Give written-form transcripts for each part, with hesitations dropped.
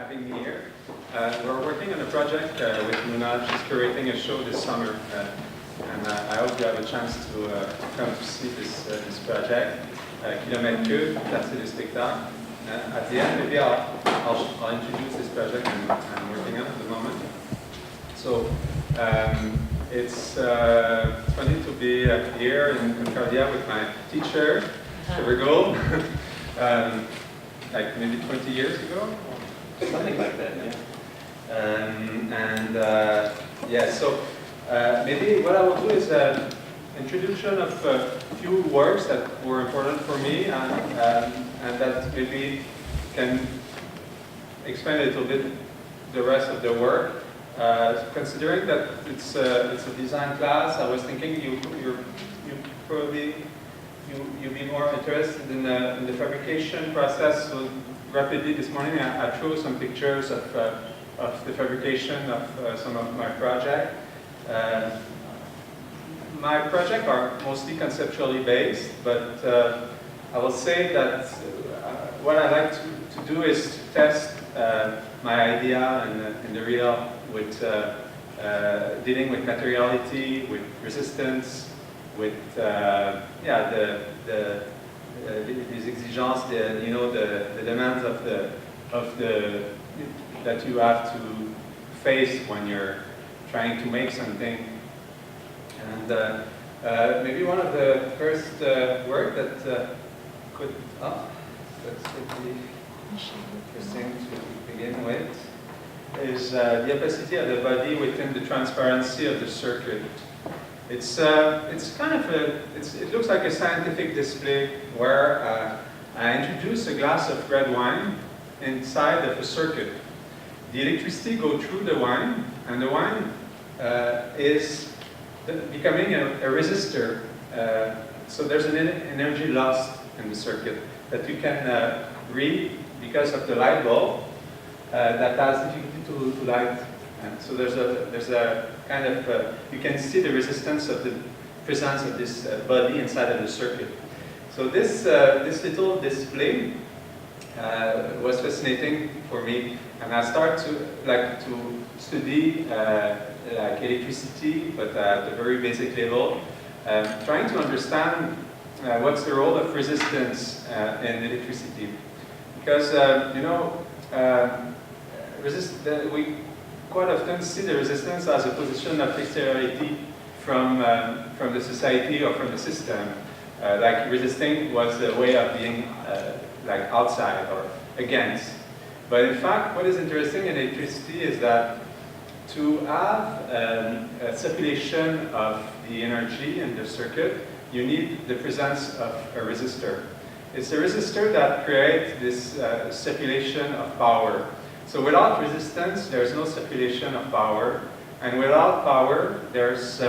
having me here. We're working on a project with Moana. She's curating a show this summer, and I hope you have a chance to come to see this project. Kilomètre Cube, Quartier du Spectacle. At the end, maybe I'll introduce this project I'm working on at the moment. So it's funny to be here in Concordia with my teacher, Virgo, like maybe 20 years ago, something like that. Yeah. Yeah, so maybe what I will do is introduction of a few works that were important for me and that maybe can explain a little bit the rest of the work. Considering that it's a design class, I was thinking you'd be more interested in the fabrication process. So rapidly this morning I drew some pictures of the fabrication of some of my projects. My projects are mostly conceptually based, but I will say that what I like to do is to test my idea in the real with dealing with materiality, with resistance, with these exigences, the demands that you have to face when you're trying to make something. And maybe one of the first work that that's pretty interesting to begin with is the opacity of the body within the transparency of the circuit. It's kind of it looks like a scientific display where I introduce a glass of red wine inside of a circuit. The electricity goes through the wine, and the wine is becoming a resistor. So there's an energy lost in the circuit that you can read because of the light bulb that has difficulty to light. And so there's a kind of you can see the resistance of the presence of this body inside of the circuit. So this little display was fascinating for me, and I started to study like electricity, but at a very basic level, trying to understand what's the role of resistance in electricity, because we quite often see the resistance as a position of exteriority from the society or from the system. Like resisting was a way of being like outside or against. But in fact, what is interesting in electricity is that to have a circulation of the energy in the circuit, you need the presence of a resistor. It's the resistor that creates this circulation of power. So without resistance, there's no circulation of power. And without power, there's,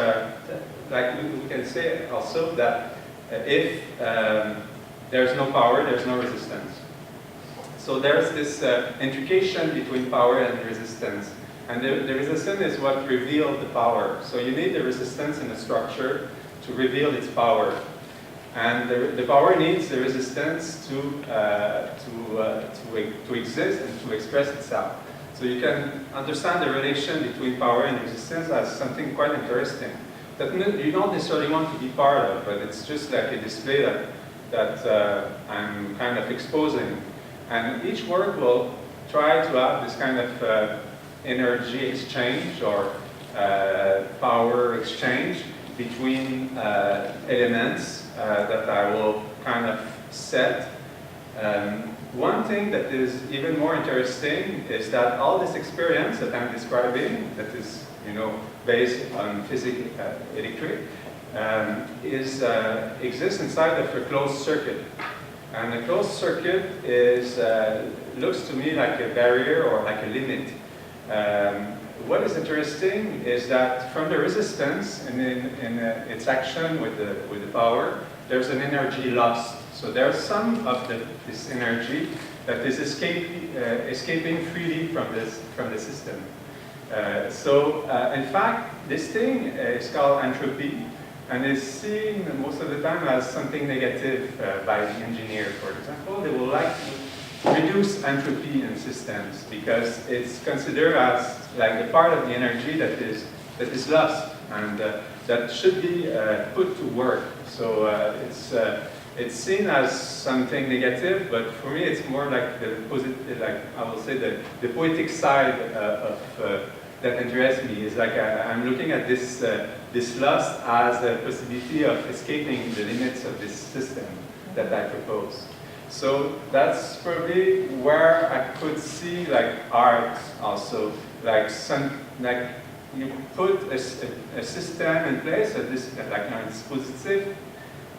like we can say also that if there's no power, there's no resistance. So there's this intrication between power and resistance. And the resistance is what reveals the power. So you need the resistance in the structure to reveal its power. And the power needs the resistance to exist and to express itself. So you can understand the relation between power and resistance as something quite interesting that you don't necessarily want to be part of, but it's just like a display that I'm kind of exposing. And each work will try to have this kind of energy exchange or power exchange between elements that I will kind of set. One thing that is even more interesting is that all this experience that I'm describing, that is, based on physics, electric, exists inside of a closed circuit. And a closed circuit looks to me like a barrier or like a limit. What is interesting is that from the resistance and in its action with the power, there's an energy lost. So there's some of this energy that is escaping freely from the system. In fact, this thing is called entropy, and is seen most of the time as something negative by the engineer. For example, they will like to reduce entropy in systems, because it's considered as like the part of the energy that is lost and that should be put to work. So it's seen as something negative, but for me it's more like the positive, like I will say the poetic side that interests me. Is like I'm looking at this loss as a possibility of escaping the limits of this system that I propose. So that's probably where I could see like art also, like you put a system in place, like a dispositif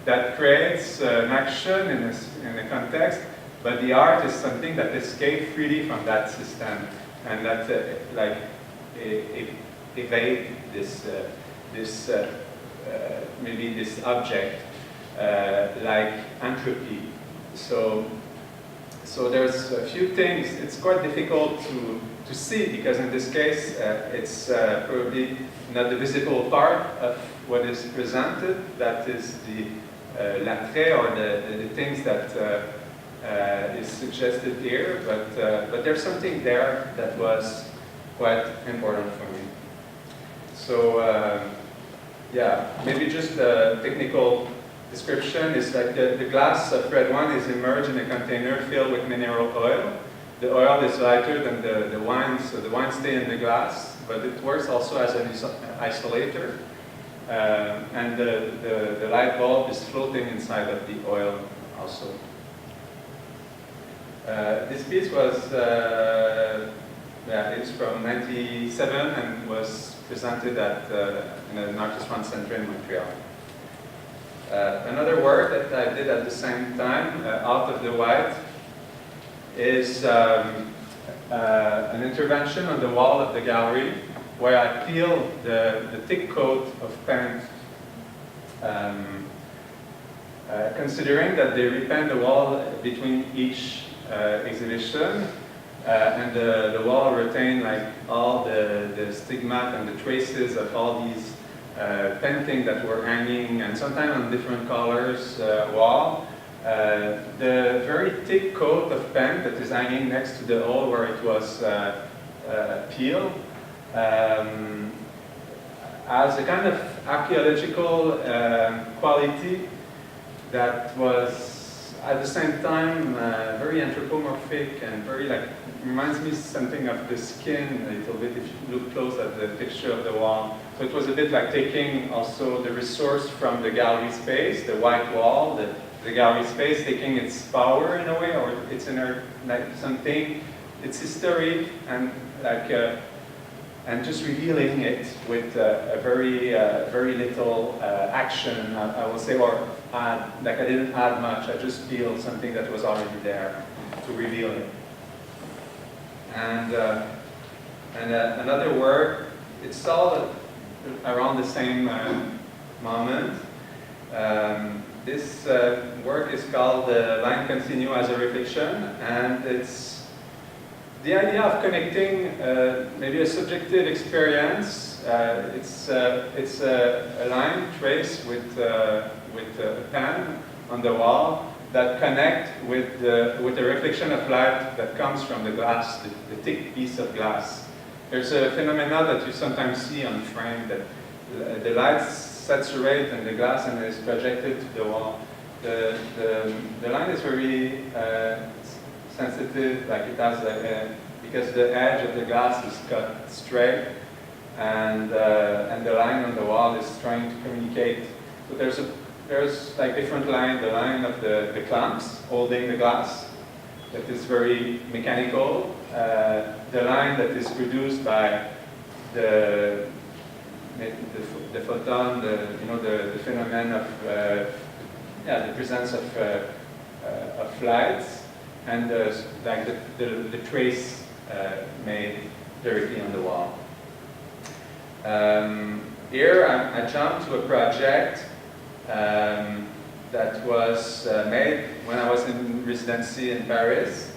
that creates an action in a context, but the art is something that escapes freely from that system and that evade maybe this object like entropy. So there's a few things. It's quite difficult to see, because in this case it's probably not the visible part of what is presented. That is the l'attrait, or the things that is suggested here. But there's something there that was quite important for me. So yeah, maybe just a technical description is like the glass of red wine is immersed in a container filled with mineral oil. The oil is lighter than the wine, so the wine stays in the glass, but it works also as an isolator. And the light bulb is floating inside of the oil also. This piece was, it's from 1997 and was presented in an Artist One Center in Montreal. Another work that I did at the same time, Out of the White, is an intervention on the wall of the gallery where I peel the thick coat of paint, considering that they repaint the wall between each exhibition, and the wall retained like all the stigmat and the traces of all these painting that were hanging, and sometimes on different colors wall. The very thick coat of paint that is hanging next to the hole where it was peeled has a kind of archaeological quality that was at the same time very anthropomorphic and very like reminds me something of the skin a little bit if you look close at the texture of the wall. So it was a bit like taking also the resource from the gallery space, the white wall, the gallery space, taking its power in a way, or its inner like something, its history, and like and just revealing it with a very little action, I will say, or like I didn't add much. I just feel something that was already there to reveal it. And another work, it's all around the same moment. This work is called Line Continue as a Reflection, and it's the idea of connecting maybe a subjective experience. It's a line traced with a pen on the wall that connect with the reflection of light that comes from the glass, the thick piece of glass. There's a phenomenon that you sometimes see on frame that the light saturate in the glass and is projected to the wall. The line is very sensitive, like it has because the edge of the glass is cut straight, and the line on the wall is trying to communicate. So there's like different line, the line of the clamps holding the glass that is very mechanical, the line that is produced by the photon, the phenomenon of the presence of lights, and the trace made directly on the wall. Here I jumped to a project that was made when I was in residency in Paris.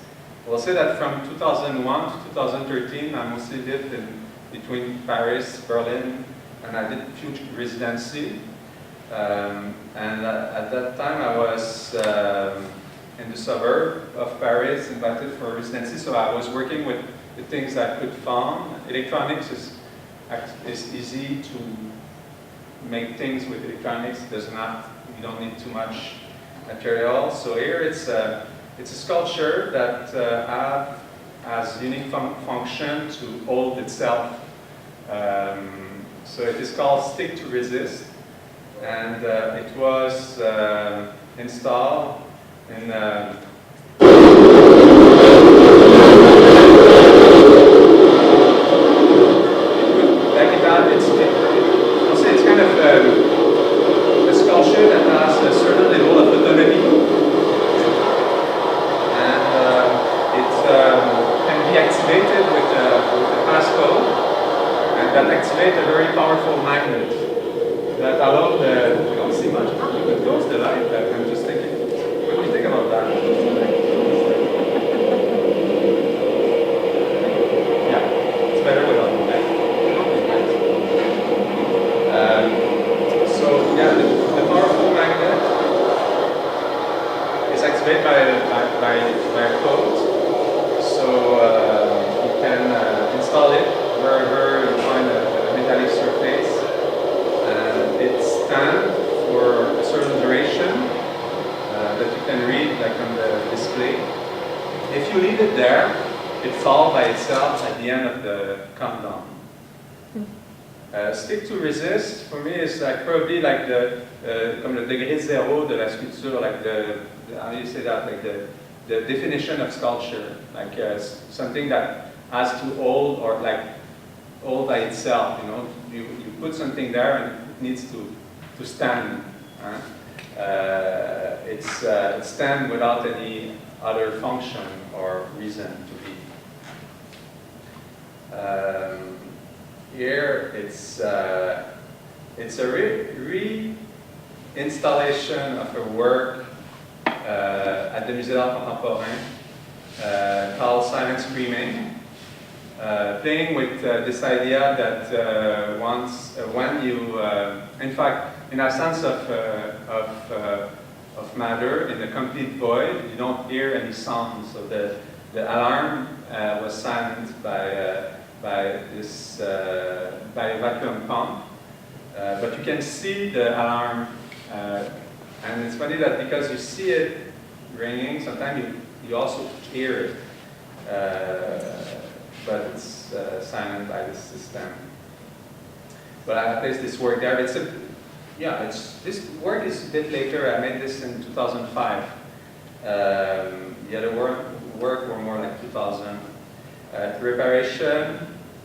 I will say that from 2001 to 2013 I mostly lived between Paris, Berlin, and I did a few residency. And at that time I was in the suburb of Paris, invited for a residency. So I was working with the things I could find. Electronics is easy to make things with electronics. You don't need too much material. So here it's a sculpture that has unique function to hold itself. So it is called Stick to Resist, and it was installed in it's kind of a sculpture that has a certain level of autonomy, and it can be activated with the passcode, and that activates a very powerful magnet that allows we don't see much, but goes the light. I'm just thinking, what do you think about that? Yeah, it's better without the light. So yeah, the powerful magnet is activated by a code. So you can install it wherever you find a metallic surface. It stands for a certain duration that you can read, like on the display. If you leave it there, it falls by itself at the end of the countdown. Stick to resist for me is like probably like comme le degré zéro de la sculpture, like how do you say that, like the definition of sculpture, like something that has to hold or like hold by itself. You know, you put something there and it needs to stand. It stands without any other function or reason to be. Here it's a reinstallation of a work at the Musée d'Art Contemporain called Silent Screaming, playing with this idea that when you, in fact, in absence of matter, in a complete void, you don't hear any sound. So the alarm was silent by a vacuum pump, but you can see the alarm, and it's funny that because you see it ringing, sometimes you also hear it, but it's silent by the system. But I placed this work there. This work is a bit later. I made this in 2005. The other work were more like 2000. Reparation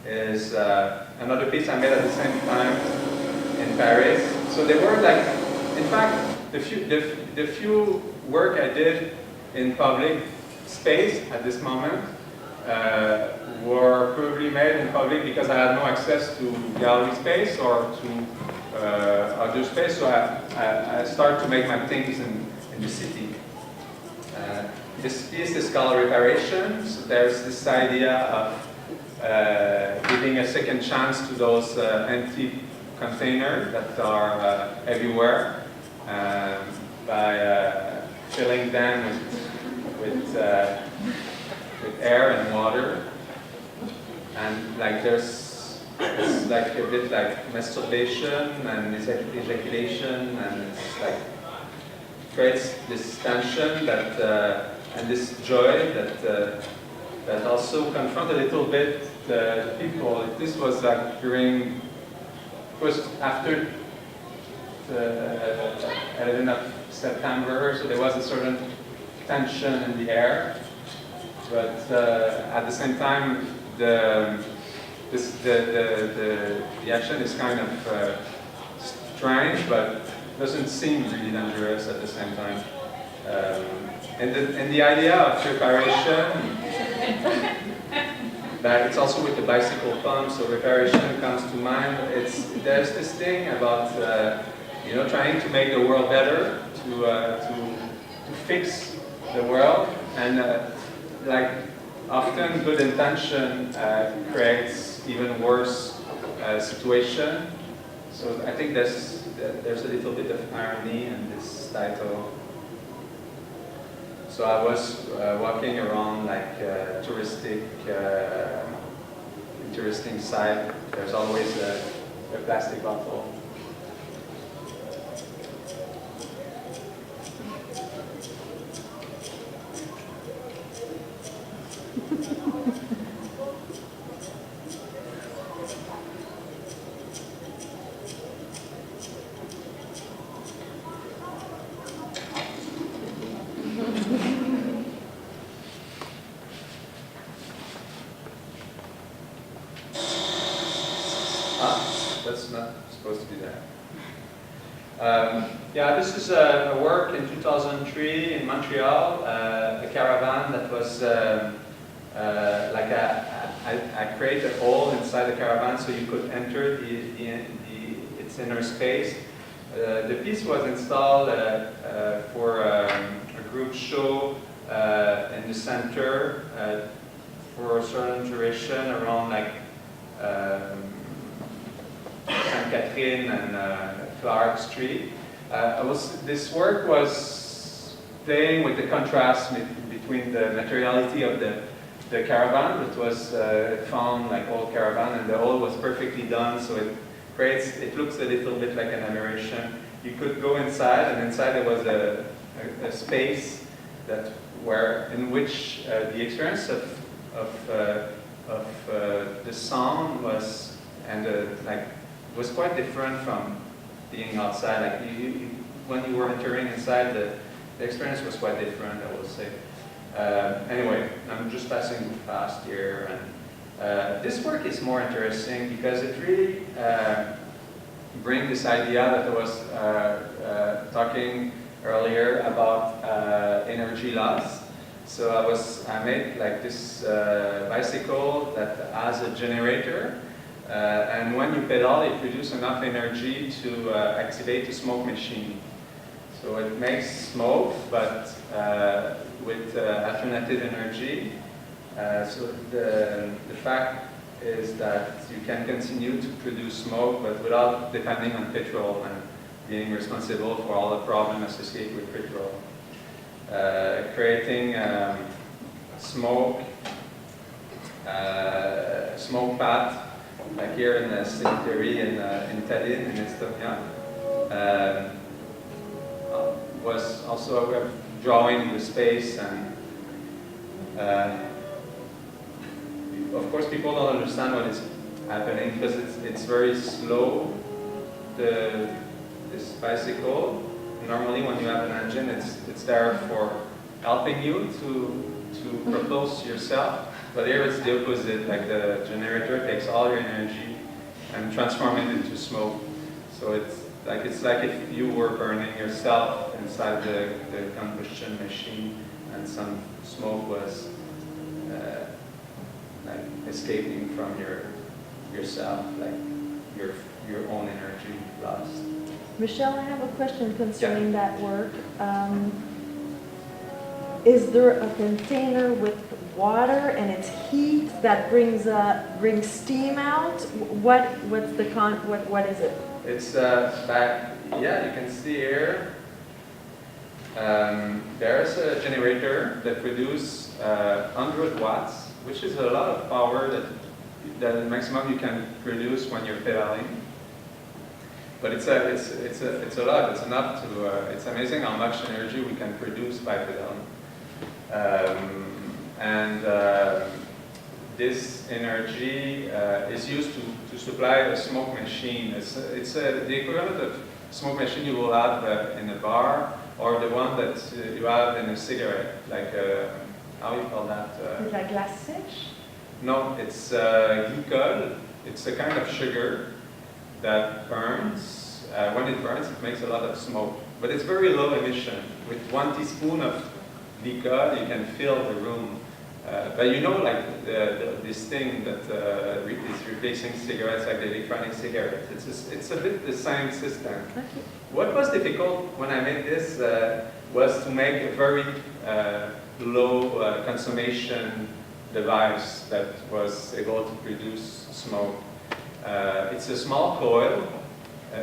is another piece I made at the same time in Paris. So they were like, in fact, the few work I did in public space at this moment were probably made in public because I had no access to gallery space or to other space. So I started to make my things in the city. This piece is called Reparation. So there's this idea of giving a second chance to those empty containers that are everywhere by filling them with air and water. And like it's like a bit like masturbation and ejaculation, and it's like creates this tension that and this joy that also confront a little bit the people. This was like during, it was after the 11th of September, so there was a certain tension in the air, but at the same time the action is kind of strange, but doesn't seem really dangerous at the same time. And the idea of reparation, that it's also with the bicycle pump, so reparation comes to mind. There's this thing about trying to make the world better, to fix the world, and like often good intention creates even worse situation. So I think there's a little bit of irony in this title. So I was walking around like touristic, interesting site. There's always a plastic bottle. That's not supposed to be there. Yeah, this is a work in 2003 in Montreal, a caravan that was like I created a hole inside the caravan so you could enter its inner space. The piece was installed for a group show in the center for a certain duration around like Sainte Catherine and Clark Street. This work was playing with the contrast between the materiality of the caravan, which was found like old caravan, and the whole was perfectly done, so it looks a little bit like an aberration. You could go inside, and inside there was a space in which the experience of the sound was was quite different from being outside. Like when you were entering inside, the experience was quite different, I will say. Anyway, I'm just passing fast here, and this work is more interesting because it really brings this idea that I was talking earlier about energy loss. So I made like this bicycle that has a generator. And when you pedal, it produces enough energy to activate a smoke machine. So it makes smoke, but with alternative energy. So the fact is that you can continue to produce smoke, but without depending on petrol and being responsible for all the problems associated with petrol. Creating smoke path. Like here in the cemetery in Tallinn, in Estonia, was also a way of drawing the space, and of course people don't understand what is happening because it's very slow. This bicycle, normally when you have an engine, it's there for helping you to propulse yourself. But here it's the opposite, like the generator takes all your energy and transforms it into smoke. So it's like if you were burning yourself inside the combustion machine and some smoke was like escaping from yourself, like your own energy lost. Michel, I have a question concerning that work. Is there a container with water and it's heat that brings steam out? What is it? It's yeah, you can see here. There's a generator that produces 100 watts, which is a lot of power that the maximum you can produce when you're pedaling. But it's a lot. It's enough to. It's amazing how much energy we can produce by pedaling. This energy is used to supply a smoke machine. It's the equivalent of smoke machine you will have in a bar, or the one that you have in a cigarette, like how you call that? La glace sèche? No, it's glycol. It's a kind of sugar that burns. When it burns, it makes a lot of smoke, but it's very low emission. With 1 teaspoon of glycol, you can fill the room. But you know, like this thing that is replacing cigarettes, like the electronic cigarette. It's a bit the same system. Okay. What was difficult when I made this was to make a very low consummation device that was able to produce smoke. It's a small coil.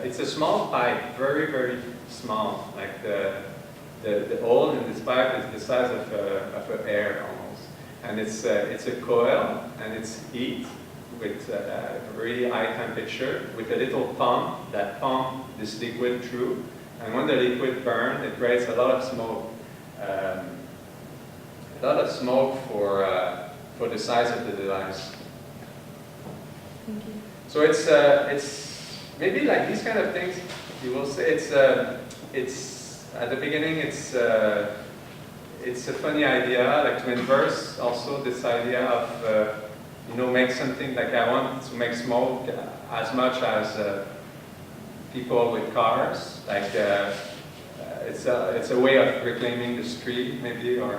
It's a small pipe, very, very small. Like the hole in this pipe is the size of an air almost. And it's a coil, and it's heat with a really high temperature, with a little pump that pumps this liquid through. And when the liquid burns, it creates a lot of smoke. For the size of the device. Thank you. So it's maybe like these kind of things. You will say it's at the beginning it's a funny idea, like to inverse also this idea of make something like I want to make smoke as much as people with cars. Like it's a way of reclaiming the street maybe, or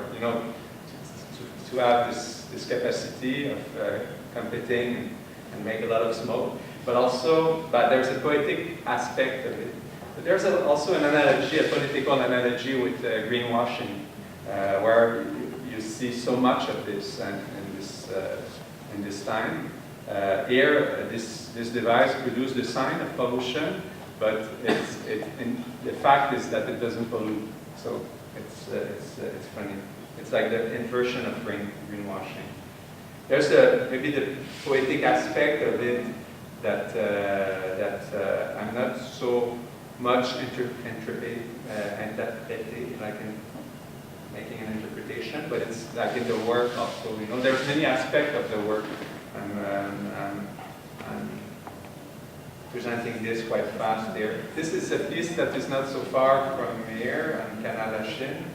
to have this capacity of competing and make a lot of smoke, but there's a poetic aspect of it. But there's also an analogy, a political analogy with greenwashing, where you see so much of this in this time. Here, this device produced the sign of pollution, but the fact is that it doesn't pollute. So it's funny. It's like the inversion of greenwashing. There's maybe the poetic aspect of it that I'm not so much interpreting, like in making an interpretation, but it's like in the work also. There's many aspects of the work. I'm presenting this quite fast here. This is a piece that is not so far from here on Canal Chine,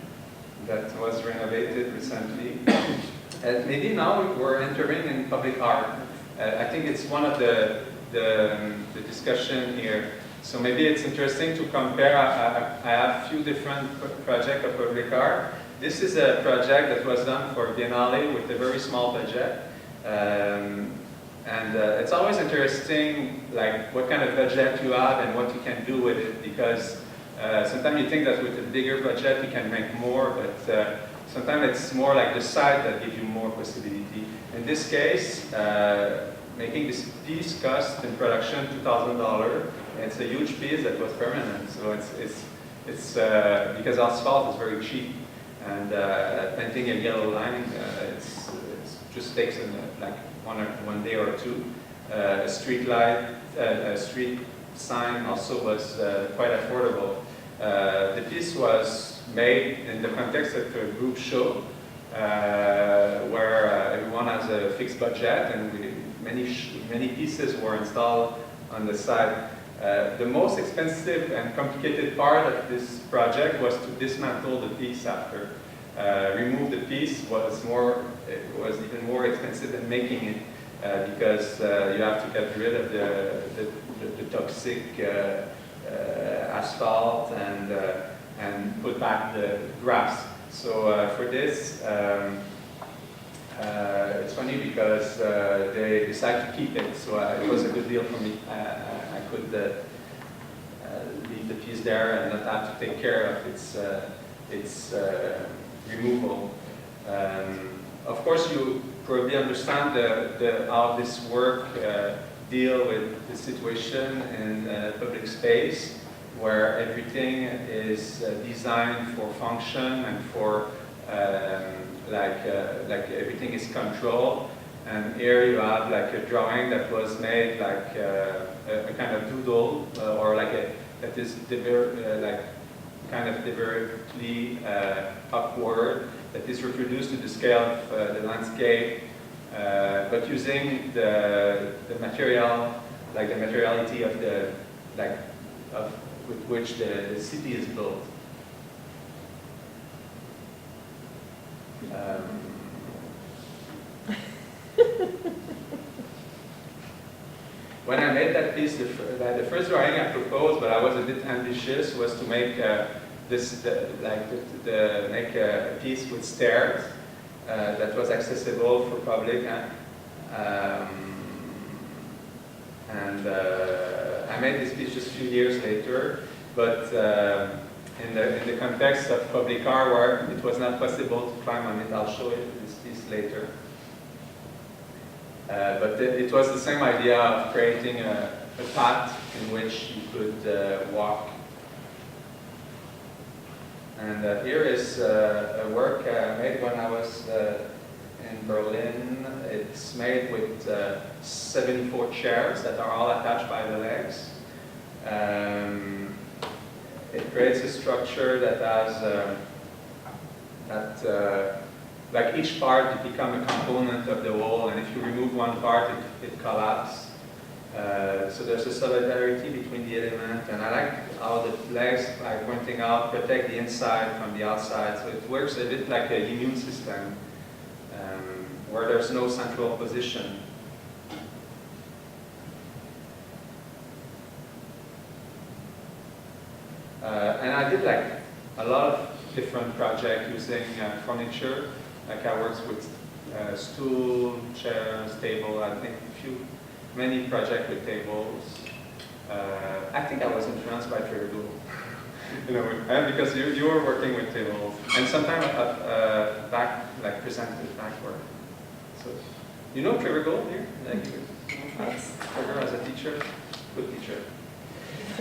that was renovated recently. Maybe now we're entering in public art. I think it's one of the discussion here. So maybe it's interesting to compare. I have a few different projects of public art. This is a project that was done for Biennale with a very small budget. It's always interesting, like what kind of budget you have and what you can do with it, because sometimes you think that with a bigger budget you can make more, but sometimes it's more like the site that gives you more possibility. In this case, making this piece cost in production $2,000. It's a huge piece that was permanent, so it's because asphalt is very cheap, and painting a yellow line it just takes like one day or two. A street light, a street sign also was quite affordable. The piece was made in the context of a group show where everyone has a fixed budget, and many pieces were installed on the side. The most expensive and complicated part of this project was to dismantle the piece after. Remove the piece was even more expensive than making it, because you have to get rid of the toxic asphalt and put back the grass. So for this, it's funny because they decided to keep it, so it was a good deal for me. I could leave the piece there and not have to take care of its removal. Of course, you probably understand how this work deal with the situation in public space, where everything is designed for function and for like everything is controlled. And here you have like a drawing that was made like a kind of doodle, or like that is like kind of deliberately upward, that is reproduced to the scale of the landscape, but using the material, like the materiality of with which the city is built. When I made that piece, the first drawing I proposed, but I was a bit ambitious, was to make make a piece with stairs that was accessible for public, I made this piece just a few years later, but in the context of public art where it was not possible to climb on it, I'll show you this piece later. But it was the same idea of creating a path in which you could walk. And here is a work made when I was in Berlin. It's made with 74 chairs that are all attached by the legs. It creates a structure that has like each part become a component of the whole, and if you remove one part, it collapses. So there's a solidarity between the elements, and I like how the legs, like pointing out, protect the inside from the outside. So it works a bit like a immune system, where there's no central position. And I did like a lot of different projects using furniture. Like I worked with stool, chairs, table. I think many projects with tables. I think I was influenced by Trivigal, you know, and because you were working with tables, and sometimes like presented backward. So you know Trivigal here, like Yes. her as a teacher, good teacher.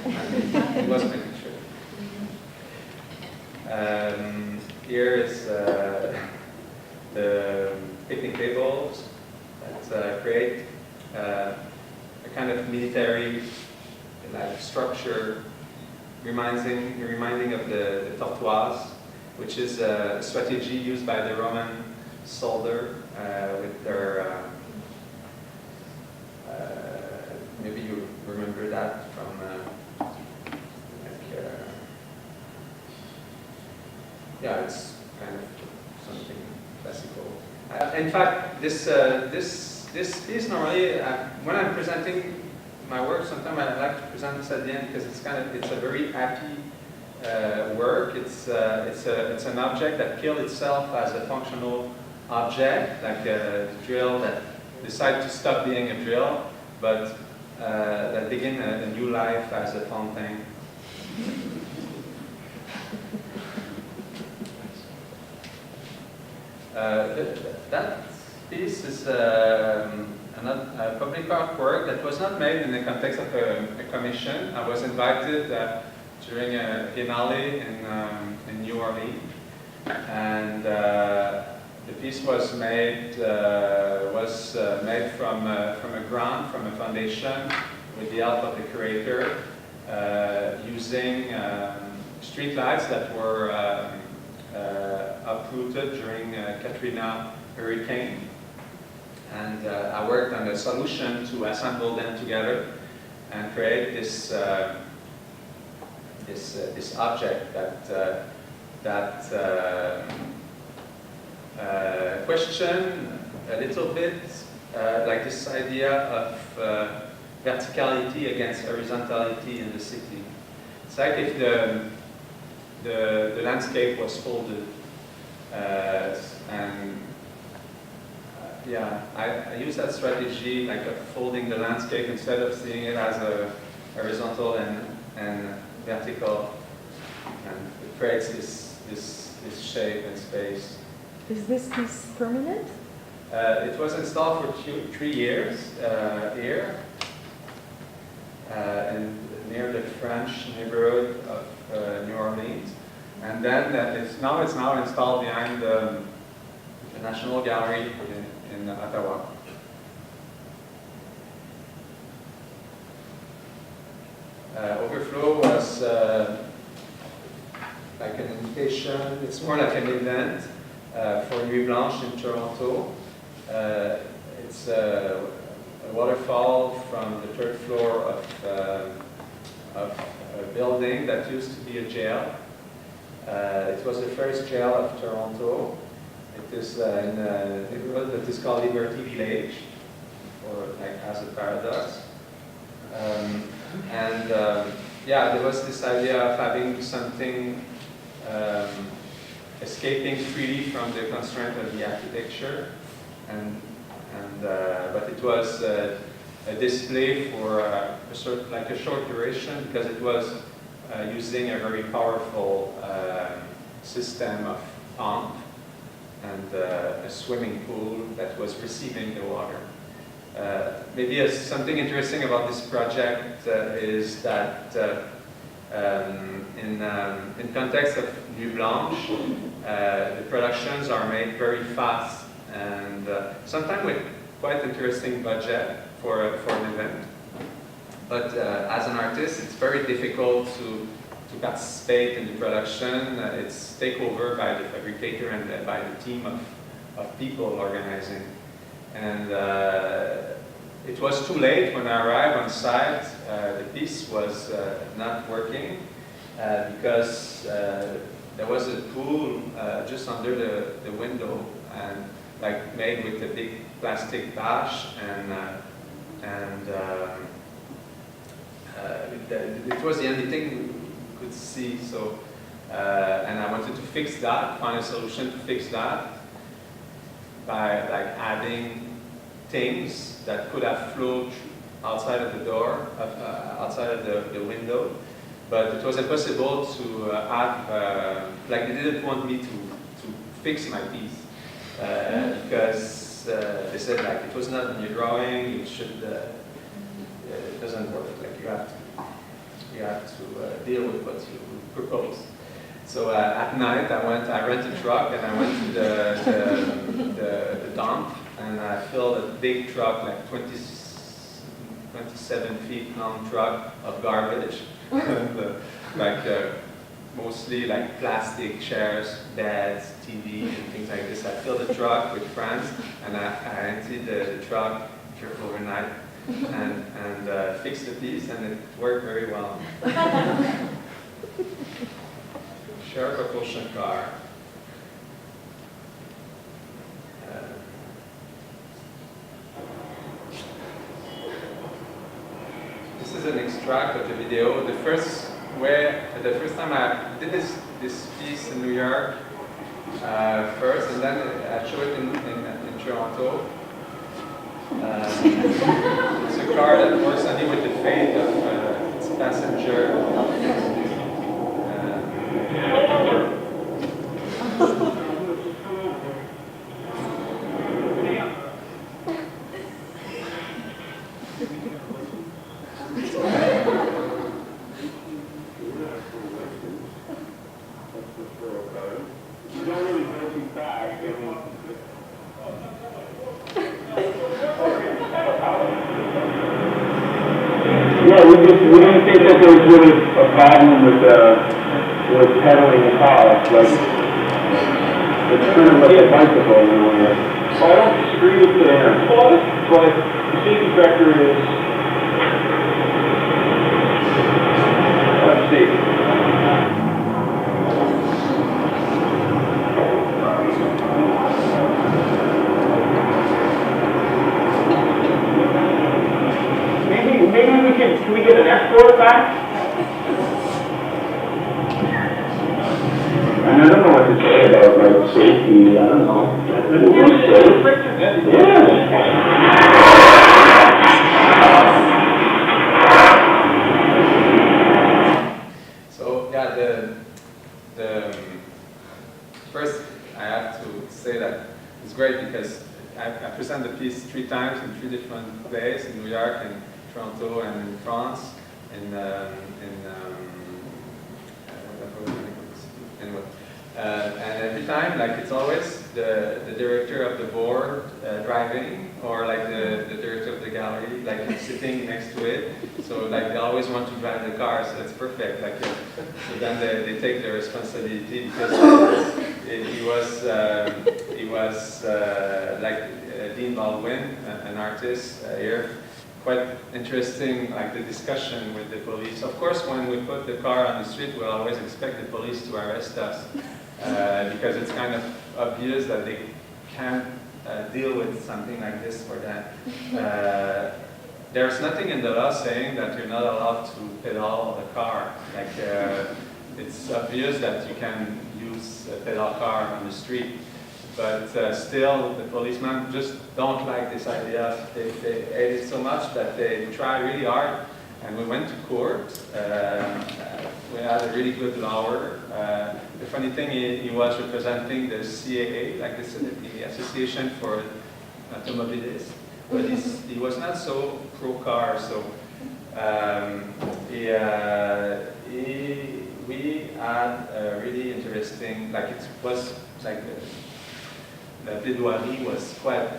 He was my teacher. Here is the picnic tables that create a kind of military like structure, reminding of the tortoise, which is a strategy used by the Roman soldier with their. Maybe you remember that from. Yeah, it's kind of something classical. In fact, this piece normally, when I'm presenting my work, sometimes I like to present this at the end because it's a very happy work. It's an object that killed itself as a functional object, like a drill that decided to stop being a drill, but that began a new life as a fountain. That piece is a public art work that was not made in the context of a commission. I was invited during a biennale in New Orleans, and the piece was made from a grant from a foundation with the help of the curator, using street lights that were uprooted during Katrina hurricane, and I worked on a solution to assemble them together and create this this object that question a little bit like this idea of verticality against horizontality in the city. It's like if the landscape was folded, and yeah, I use that strategy, like of folding the landscape instead of seeing it as a horizontal and vertical, and it creates this shape and space. Is this piece permanent? It was installed for 3 years here, near the French neighborhood of New Orleans, and then it's now installed behind the National Gallery in Ottawa. Overflow was like an invitation. It's more like an event for Nuit Blanche in Toronto. It's a waterfall from the 3rd floor of a building that used to be a jail. It was the first jail of Toronto. It is in a neighborhood that is called Liberty Village, or like as a paradox. Yeah, there was this idea of having something escaping freely from the constraint of the architecture, but it was a display for a short duration because it was using a very powerful system of pump and a swimming pool that was receiving the water. Maybe something interesting about this project is that in context of Nuit Blanche. The productions are made very fast and sometimes with quite interesting budget for an event. But as an artist, it's very difficult to participate in the production. It's taken over by the fabricator and by the team of people organizing. And it was too late when I arrived on site. The piece was not working because there was a pool just under the window, and like made with a big plastic bash, and it was the only thing we could see. So, and I wanted to fix that, find a solution to fix that by like adding things that could have flowed outside of the door, outside of the window. But it was impossible to have, like they didn't want me to fix my piece because they said like it was not in your drawing, it should, it doesn't work, like you have to deal with what you propose. So at night I rented a truck and I went to the dump, and I filled a big truck, like 27 feet long truck of garbage, and, mostly like plastic chairs, beds, TV, and things like this. I filled the truck with friends, and I emptied the truck overnight and fixed the piece, and it worked very well. Share propulsion car. This is an extract of the video. The first time I did this piece in New York first, and then I showed it in Toronto. It's a car that works only with the fate of its passenger. Yeah, we didn't think that there was really a problem with pedaling the car. Like, it's kind of like a bicycle in a way. Well, I don't disagree with the thought, but the safety factor is, let's see. Maybe can we get an escort back? And I don't know what to say about like safety. I don't know. Yeah. So yeah, the first I have to say that it's great because I present the piece 3 times in 3 different places in New York and Toronto and in France, anyway. And every time, like it's always the director of the board driving, or like the director of the gallery, like sitting next to it. So like they always want to drive the car, so that's perfect. Like so then they take the responsibility because he was like Dean Baldwin, an artist here. Quite interesting, like the discussion with the police. Of course, when we put the car on the street, we always expect the police to arrest us because it's kind of obvious that they can't deal with something like this for that. There's nothing in the law saying that you're not allowed to pedal the car. Like it's obvious that you can use a pedal car on the street. But still, the policemen just don't like this idea. They hate it so much that they try really hard. And we went to court. We had a really good lawyer. The funny thing, he was representing the CAA, like the Association for Automobilists. But he was not so pro-car. So we we had a really interesting, like it was like the plaidoirie was quite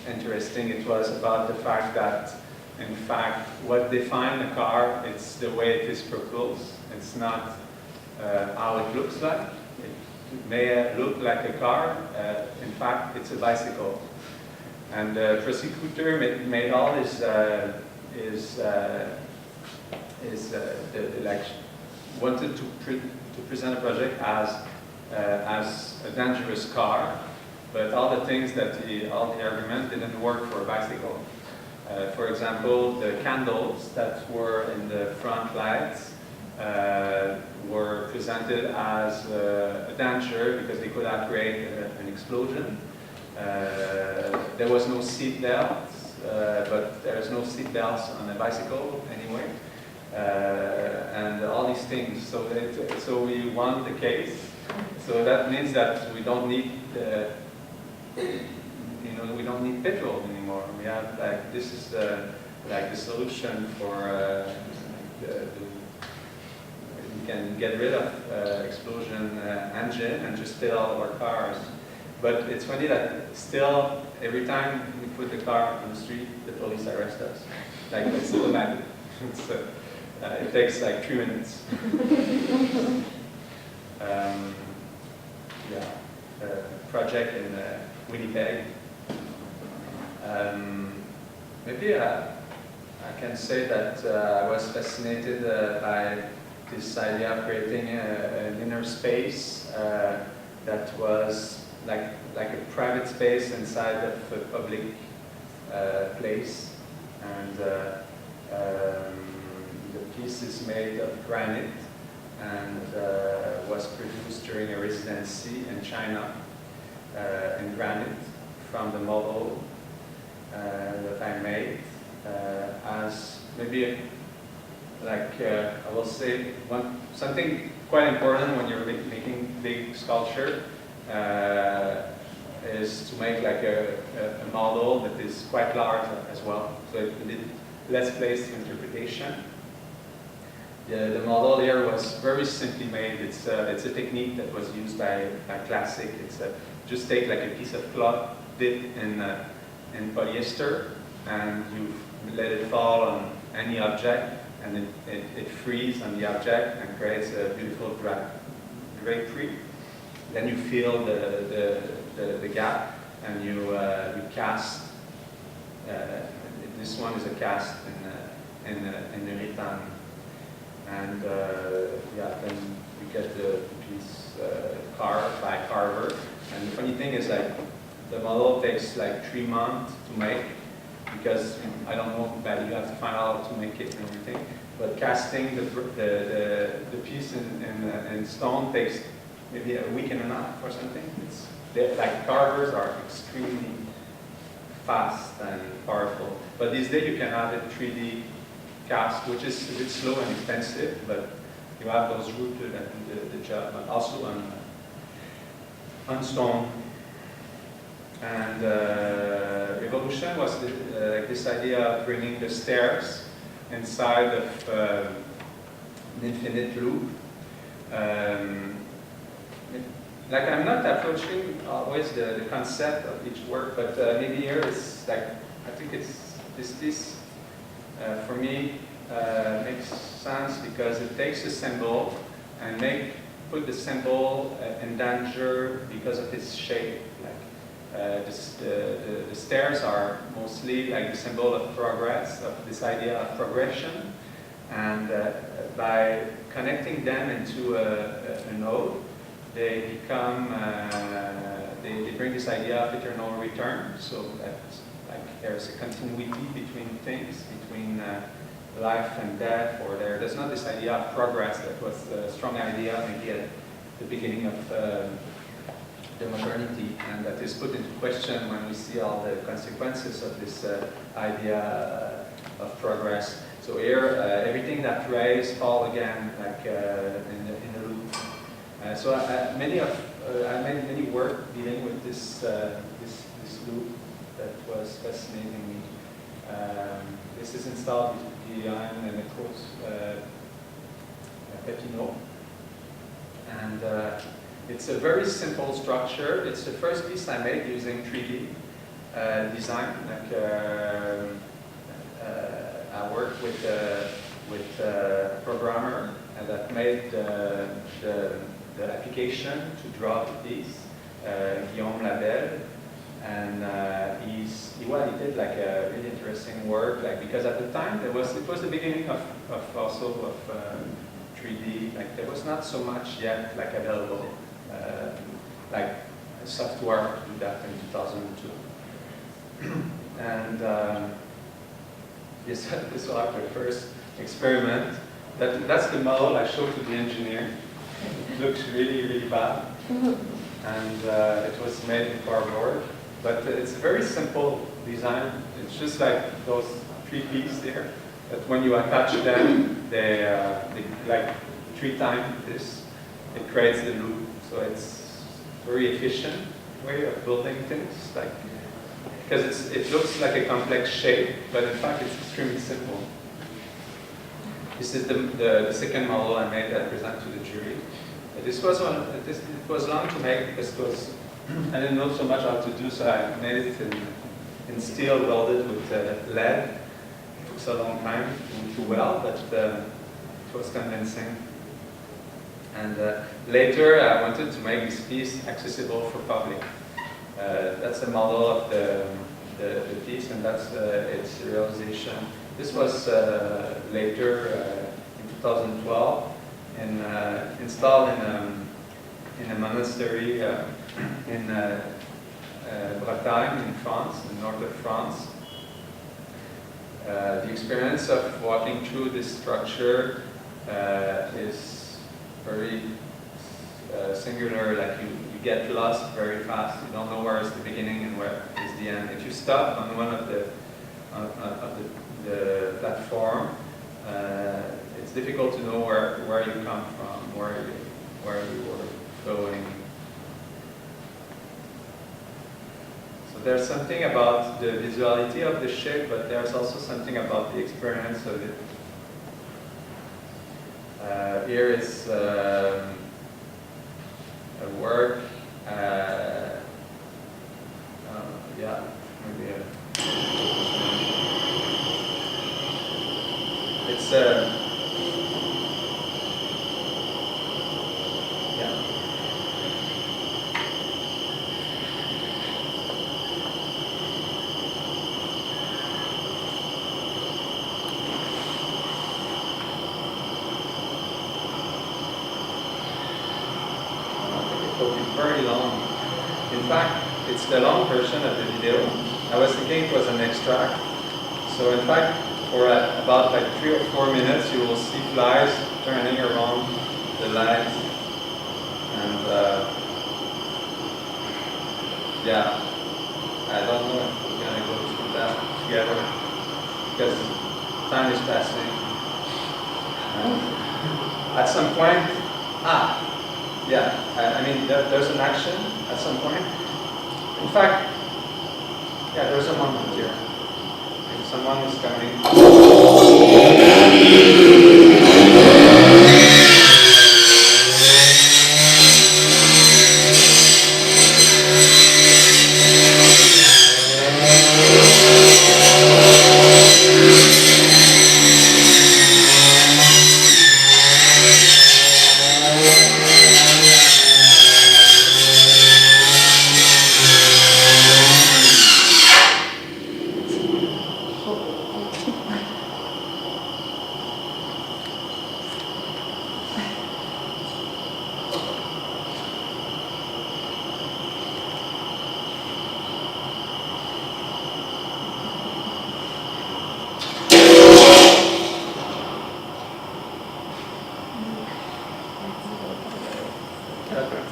interesting. It was about the fact that, in fact, what defines a car, it's the way it is proposed. It's not how it looks like. It may look like a car. In fact, it's a bicycle. And the prosecutor made all like wanted to present a project as a dangerous car, but all the things that all the argument didn't work for a bicycle. For example, the candles that were in the front lights were presented as a danger because they could have created an explosion. There was no seat belts, but there's no seat belts on a bicycle anyway. And all these things. So we won the case. So that means that we don't need, we don't need petrol anymore. We have like this is like the solution for we can get rid of explosion engine and just fill all of our cars. But it's funny that still every time we put the car on the street, the police arrest us. Like it's automatic. It takes like 3 minutes. Project in Winnipeg. Maybe I can say that I was fascinated by this idea of creating an inner space that was like a private space inside of a public place, and the piece is made of granite and was produced during a residency in China in granite from the model that I made as maybe I will say something quite important when you're making big sculpture is to make like a model that is quite large as well, so it needed less place to interpretation. The model here was very simply made. It's a technique that was used by Classic. It's just take like a piece of cloth, dip in polyester, and you let it fall on any object, and it frees on the object and creates a beautiful drapery. Then you fill the gap, and you cast. This one is a cast in the rattan. And then we get the piece carved by carver. And the funny thing is, like, the model takes like 3 months to make because I don't know, but you have to find out how to make it and everything. But casting the piece in stone takes maybe a week and a half or something. Like carvers are extremely fast and powerful. But these days you can have it 3D cast, which is a bit slow and expensive, but you have those rooted and the job, but also on stone. And Revolution was this idea of bringing the stairs inside of an infinite loop. Like I'm not approaching always the concept of each work, but maybe here it's like, I think it's this for me makes sense because it takes a symbol and put the symbol in danger because of its shape. Like the stairs are mostly like the symbol of progress, of this idea of progression, and by connecting them into a node, they become they bring this idea of eternal return. So that like there's a continuity between things, between life and death, or there's not this idea of progress that was a strong idea maybe at the beginning of the modernity, and that is put into question when we see all the consequences of this idea of progress. So here, everything that rise fall again, like in a loop. So I made many work dealing with this loop that was fascinating me. This is installed behind the Cross Pepino. And it's a very simple structure. It's the first piece I made using 3D design. Like I worked with a programmer that made the application to draw the piece, Guillaume Labelle. And he did like a really interesting work, like because at the time it was the beginning of 3D. Like there was not so much yet like available, like software to do that in 2002. And this was like the first experiment. That's the model I showed to the engineer. It looks really, really bad, and it was made in cardboard. But it's a very simple design. It's just like those 3 pieces there. That when you attach them, they like 3 times this. It creates the loop. So it's very efficient way of building things. Like because it looks like a complex shape, but in fact it's extremely simple. This is the second model I made that I present to the jury. This was it was long to make because it was. I didn't know so much how to do, so I made it in steel welded with lead. It took so long time to weld, but it was convincing. And later I wanted to make this piece accessible for public. That's the model of the piece, and that's its realization. This was later in 2012, and installed in a monastery in Bretagne, in France, in the north of France. The experience of walking through this structure is very singular. Like you get lost very fast. You don't know where is the beginning and where is the end. If you stop on one of the platform, it's difficult to know where you come from, where you were going. So there's something about the visuality of the shape, but there's also something about the experience of it. Here is a work. Yeah, maybe it's yeah. It will be very long. In fact, it's the long version of the video. I was thinking it was an extract. So in fact, for about like 3 or 4 minutes, you will see flies turning around the lights. And yeah, I don't know if we're going to go through that together because time is passing. At some point, yeah, I mean, there's an action at some point. In fact, yeah, there's a moment here. And someone is coming.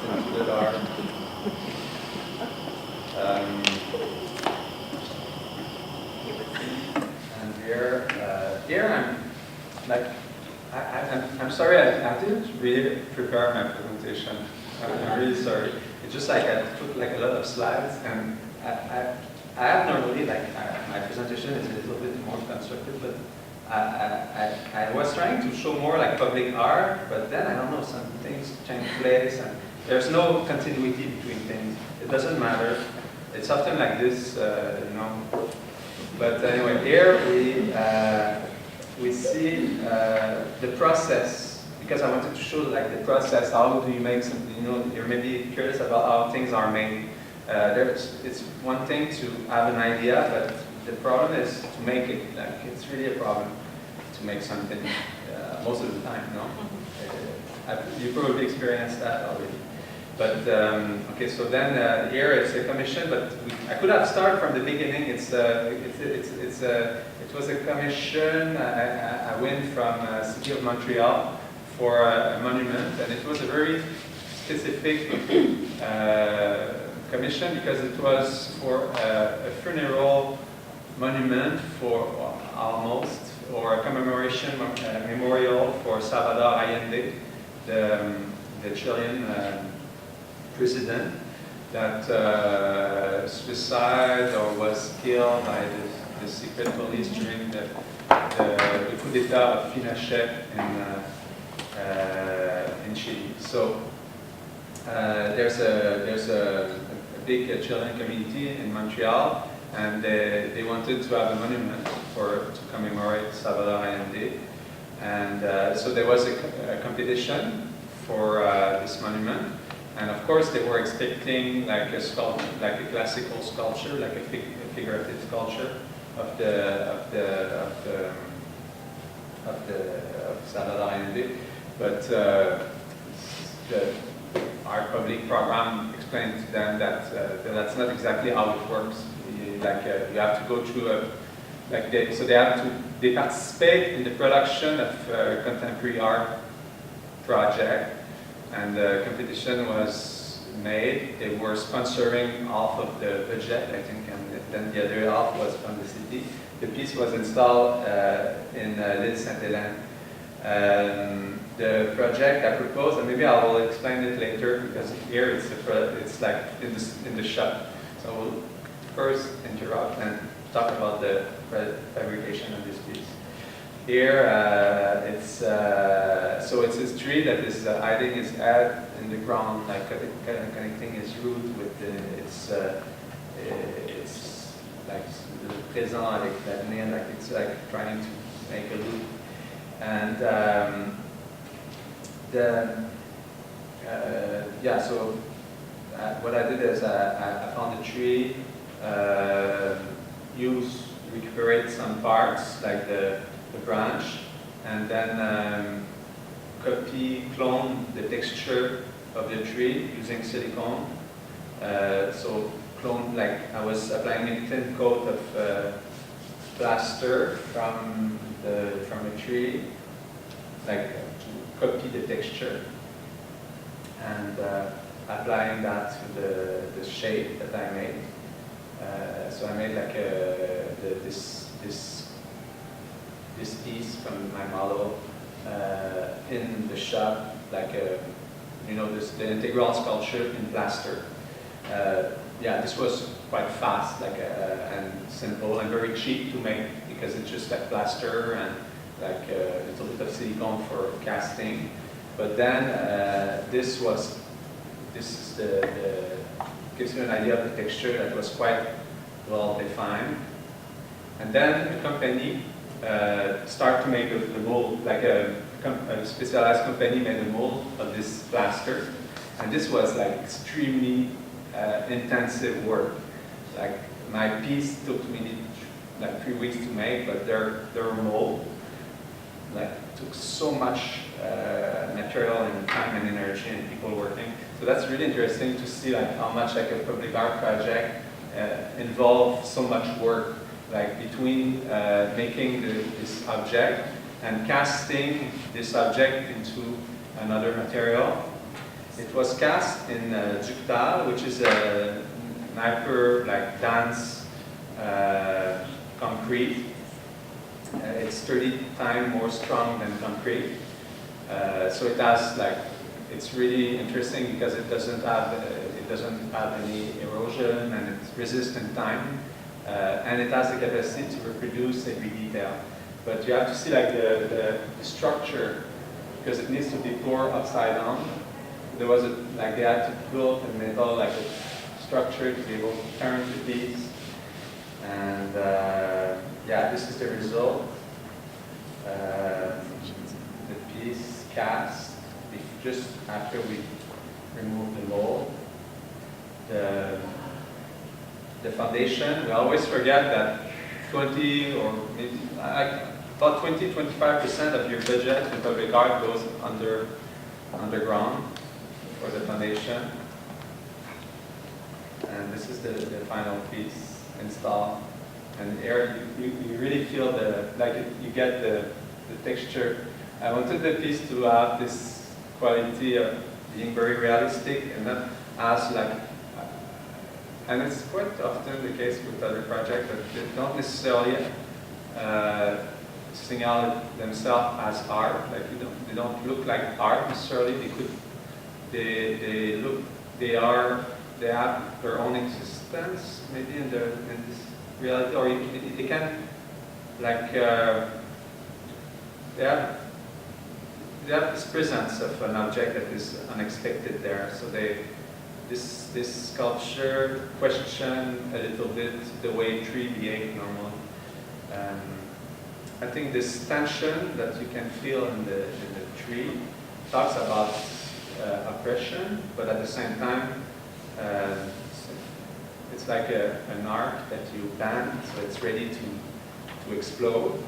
Into the dark. And here I'm like, I'm sorry, I didn't really prepare my presentation. I'm really sorry. It's just like I put like a lot of slides, and I have normally like my presentation is a little bit more constructive, but I was trying to show more like public art, but then I don't know, some things change place, and there's no continuity between things. It doesn't matter. It's often like this, you know. But anyway, here we see the process, because I wanted to show like the process. How do you make something? You know, you're maybe curious about how things are made. It's one thing to have an idea, but the problem is to make it. Like, it's really a problem to make something most of the time, no? You probably experienced that already. But okay, so then here it's a commission, but I could have started from the beginning. It was a commission. I went from City of Montreal for a monument, and it was a very specific commission because it was for a funeral monument for almost, or a commemoration memorial for Salvador Allende, the Chilean president that suicide or was killed by the secret police during the coup d'etat of Pinochet in Chile. So there's a big Chilean community in Montreal, and they wanted to have a monument to commemorate Salvador Allende. And so there was a competition for this monument. And of course, they were expecting like a sculpture, like a classical sculpture, like a figurative sculpture of Salvador Allende. But our public program explained to them that that's not exactly how it works. You have to go through they participate in the production of contemporary art project. And the competition was made. They were sponsoring half of the budget, I think, and then the other half was from the city. The piece was installed in L'Île Sainte-Hélène. The project I proposed, and maybe I will explain it later because here it's like in the shop. So we'll first interrupt and talk about the fabrication of this piece. Here, it's a tree that is hiding its head in the ground, like connecting its root with its like le présent avec l'avenir, like it's like trying to make a loop. And so what I did is I found a tree, recuperate some parts like the branch, and then clone the texture of the tree using silicone. So clone, like I was applying a thin coat of plaster from a tree, like to copy the texture, and applying that to the shape that I made. So I made like this piece from my model in the shop, like the integral sculpture in plaster. This was quite fast, and simple and very cheap to make because it's just like plaster and like a little bit of silicone for casting. But then this gives you an idea of the texture that was quite well defined. And then the company started to make the mold, like a specialized company made a mold of this plaster. And this was like extremely intensive work. Like my piece took me like 3 weeks to make, but their mold took so much material and time and energy and people working. So that's really interesting to see like how much like a public art project involves so much work, like between making this object and casting this object into another material. It was cast in ductile, which is a hyper like dense concrete. It's 30 times more strong than concrete. So it has like, it's really interesting because it doesn't have any erosion and it's resistant time, and it has the capacity to reproduce every detail. but you have to see like the structure, because it needs to be poured upside down. There was like they had to build a metal like a structure to be able to turn the piece, and yeah, this is the result. The piece cast just after we remove the mold. The foundation, we always forget that 20 or maybe about 20-25% of your budget in public art goes underground for the foundation. And this is the final piece installed. And here you really feel you get the texture. I wanted the piece to have this quality of being very realistic and not as like, and it's quite often the case with other projects, but they don't necessarily signal themselves as art. Like they don't look like art necessarily. They have their own existence maybe in this reality, or they can like they have this presence of an object that is unexpected there. So this sculpture question a little bit the way tree behave normally. I think this tension that you can feel in the tree talks about oppression, but at the same time, it's like an arc that you bend, so it's ready to explode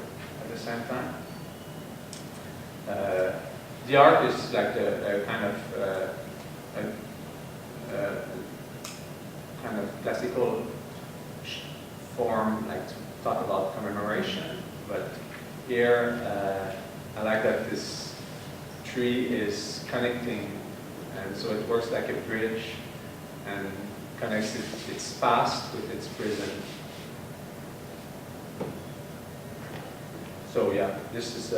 at the same time. The art is like a kind of classical form, like to talk about commemoration. But here, I like that this tree is connecting, and so it works like a bridge and connects its past with its present. So yeah, this is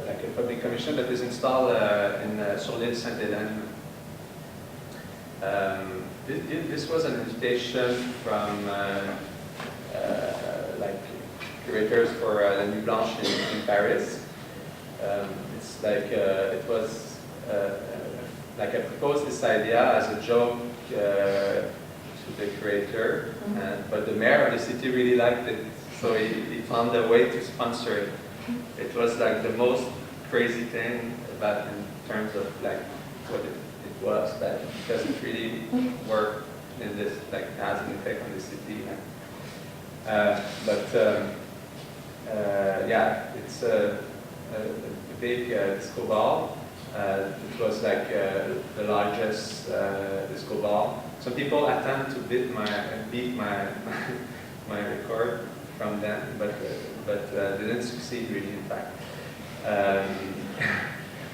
like a public commission that is installed sur l'île Sainte-Hélène. This was an invitation from like curators for the Nuit Blanche in Paris. It's like it was like I proposed this idea as a joke to the curator, but the mayor of the city really liked it, so he found a way to sponsor it. It was like the most crazy thing about in terms of like what it was, that because it really worked in this, like has an effect on the city. Yeah, it's a big disco ball. It was like the largest disco ball. Some people attempt to beat my record from them, but didn't succeed really, in fact.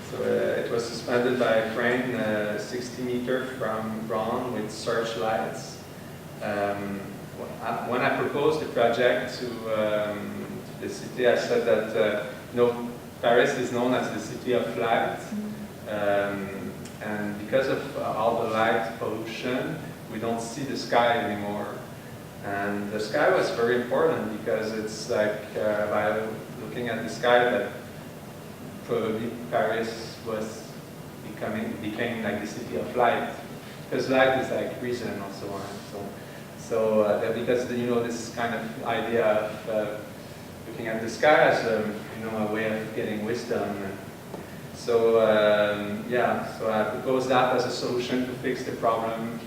So it was suspended by a crane 60 meters from ground with searchlights. When I proposed the project to the city, I said that Paris is known as the city of light, and because of all the light pollution, we don't see the sky anymore. And the sky was very important because it's like by looking at the sky that probably Paris became like the city of light, because light is like reason and so on. So because this kind of idea of looking at the sky as a way of getting wisdom. And so yeah, so I proposed that as a solution to fix the problem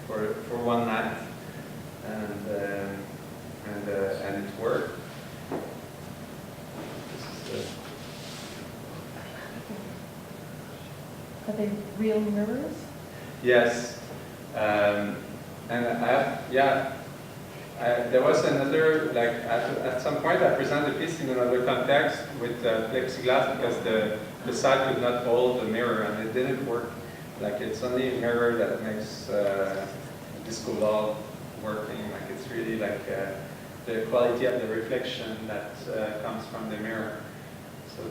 for one night, and it worked. Are they real mirrors? Yes, and there was another, like at some point I presented a piece in another context with plexiglass because the side could not hold the mirror and it didn't work. Like it's only a mirror that makes disco ball working. Like it's really like the quality of the reflection that comes from the mirror. So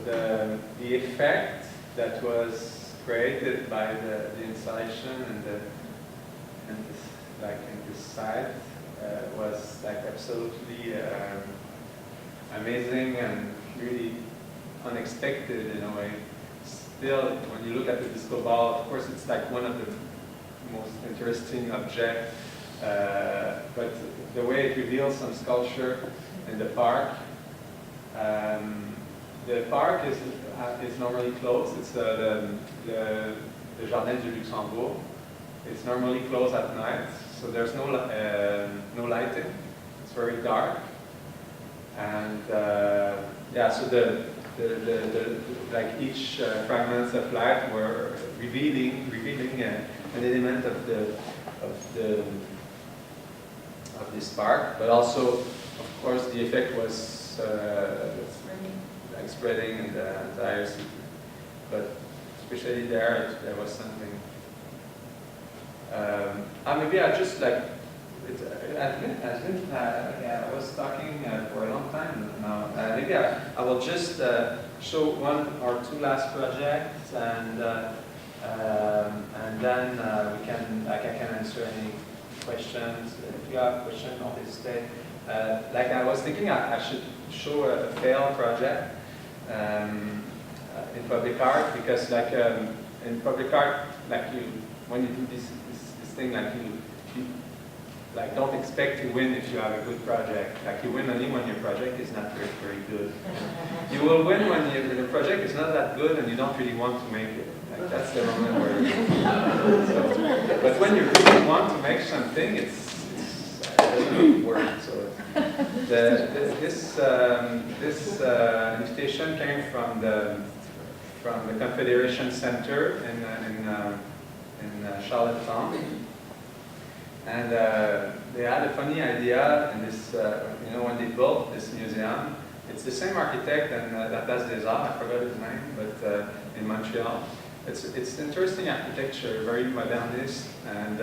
the effect that was created by the installation and this side was like absolutely amazing and really unexpected in a way. Still, when you look at the disco ball, of course, it's like one of the most interesting objects. But the way it reveals some sculpture in the park. The park is normally closed. It's the Jardin du Luxembourg. It's normally closed at night, so there's no lighting. It's very dark, and yeah. So like each fragments of light were revealing an element of this park, but also, of course, the effect was like spreading in the entire city. But especially there was something. Maybe I just like. I was talking for a long time now. Maybe I will just show one or two last projects, and then I can answer any questions. If you have questions, don't hesitate. Like I was thinking, I should show a failed project in public art, because like in public art, like when you do this thing, like you like don't expect to win if you have a good project. Like you win only when your project is not very, very good. You will win when the project is not that good and you don't really want to make it. Like that's the moment where so, but when you really want to make something, it doesn't work. So this invitation came from the Confederation Center in Charlottetown. And they had a funny idea in this, when they built this museum. It's the same architect that does des Arts, I forgot his name, but in Montreal. It's interesting architecture, very modernist, and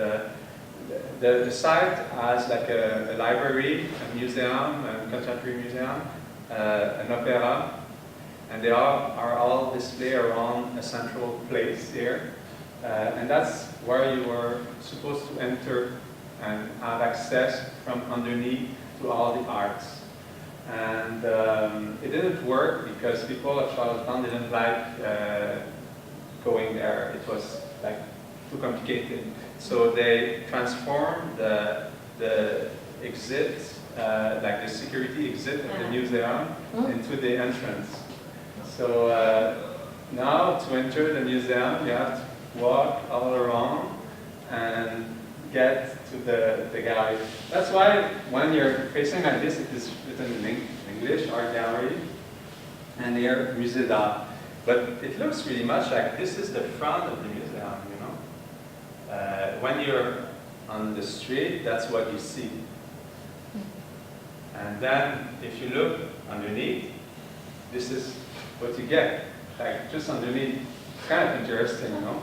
the site has like a library, a museum, a contemporary museum, an opera, and they are all displayed around a central place here. And that's where you were supposed to enter and have access from underneath to all the arts. And it didn't work because people at Charlottetown didn't like going there. It was like too complicated. So they transformed the exit, like the security exit of the museum, into the entrance. So now to enter the museum, you have to walk all around and get to the gallery. That's why when you're facing like this, it is written in English, Art Gallery, and here, Musée d'Art. But it looks really much like this is the front of the museum, you know? When you're on the street, that's what you see. And then, if you look underneath, this is what you get. Like, just underneath, it's kind of interesting, you know?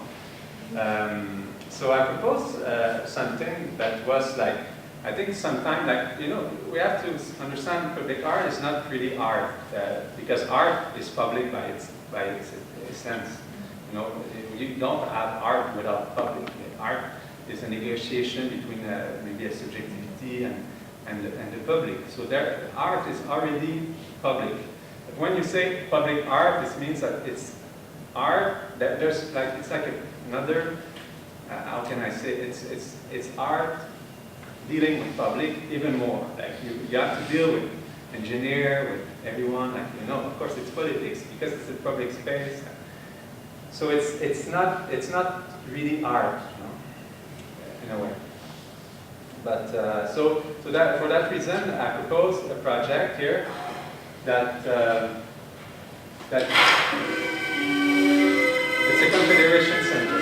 So I proposed something that was like, I think sometimes like, we have to understand public art is not really art, because art is public by its essence. You don't have art without public. Art is a negotiation between maybe a subjectivity and the public. So art is already public. But when you say public art, this means that it's art that it's like another. How can I say it's art dealing with public even more. Like you have to deal with engineer, with everyone. Like of course it's politics because it's a public space. So it's not really art, in a way. But so for that reason, I proposed a project here that it's a Confederation Center.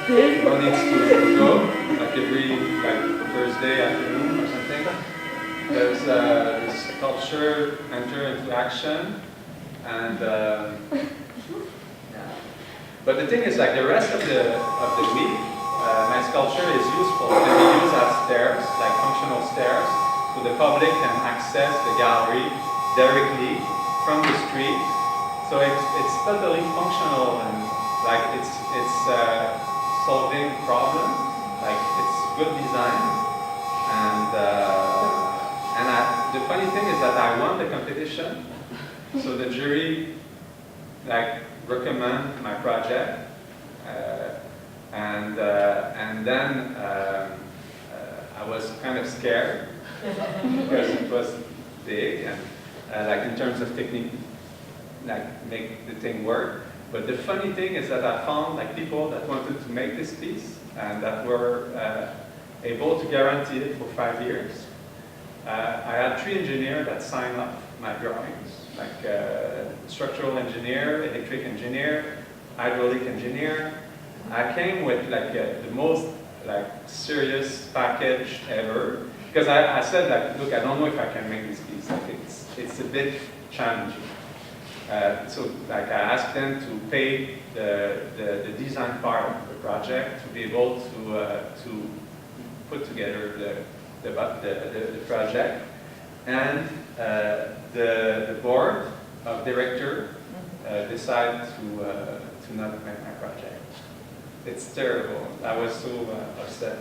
one needs to go, like every Thursday afternoon or something. There's this sculpture enter into action, and but the thing is, like the rest of the week, my sculpture is useful. It can be used as stairs, like functional stairs, so the public can access the gallery directly from the street. So it's totally functional, and like it's solving problems. Like it's good design, and the funny thing is that I won the competition. So the jury like recommend my project, and then I was kind of scared because it was big and like in terms of technique, like make the thing work. But the funny thing is that I found like people that wanted to make this piece and that were able to guarantee it for 5 years. I had 3 engineers that signed up my drawings, like structural engineer, electric engineer, hydraulic engineer. I came with like the most like serious package ever because I said like, look, I don't know if I can make this piece. Like it's a bit challenging. So like I asked them to pay the design part of the project to be able to put together the project, and the board of director decided to not make my project. It's terrible. I was so upset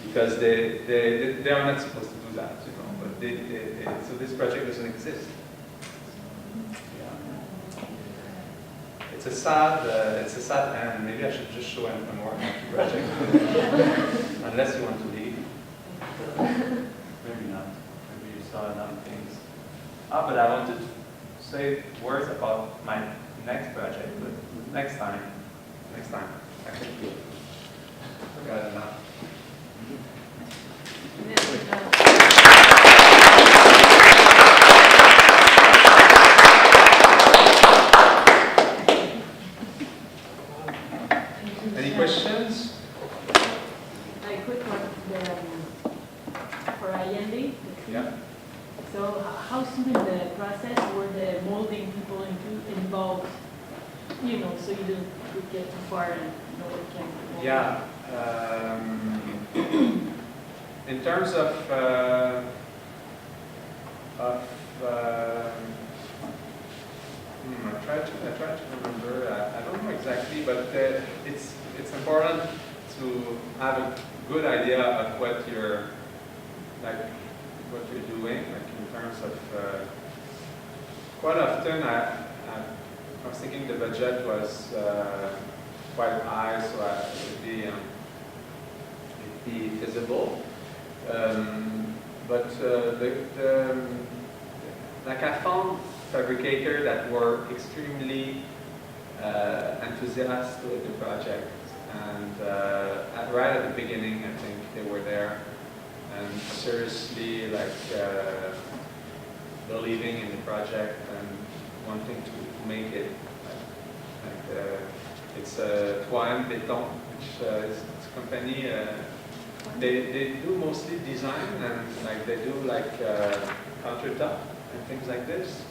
because they are not supposed to do that, you know. But so this project doesn't exist. Yeah. It's a sad end. Maybe I should just show him more of the project, unless you want to leave. Maybe not. Maybe you saw enough things. But I wanted to say words about my next project, but next time. I think we got enough. Any questions? A quick one for Allende. Yeah. So how soon in the process were the molding people involved? You know, so you don't get too far and know what can be molded. Yeah. In terms of I try to remember. I don't know exactly, but it's important to have a good idea of what you're doing, like in terms of. Quite often, I was thinking the budget was quite high, so it would be feasible. But like I found fabricators that were extremely enthusiastic with the project, and right at the beginning, I think they were there and seriously like believing in the project and wanting to make it. It's Toine Béton, which is a company. They do mostly design, and like they do like countertop and things like this,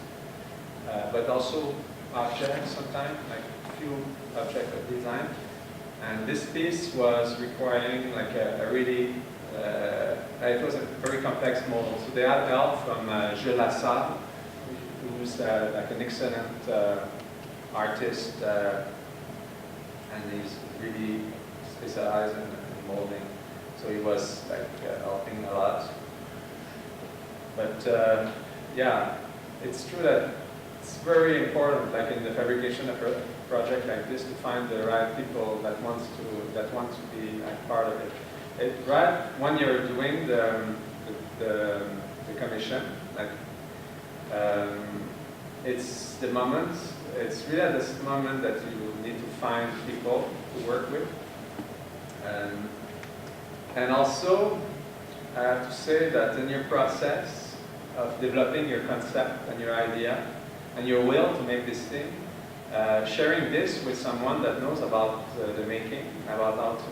but also objects sometimes, like a few objects of design. And this piece was requiring like a really, it was a very complex model. So they had help from Gilles Lassalle, who's like an excellent artist, and he's really specialized in molding. So he was like helping a lot. But yeah, it's true that it's very important, like in the fabrication of a project like this, to find the right people that want to be like part of it. Right when you're doing the commission, like it's the moment. It's really at this moment that you need to find people to work with, and also I have to say that in your process of developing your concept and your idea and your will to make this thing, sharing this with someone that knows about the making, about how to,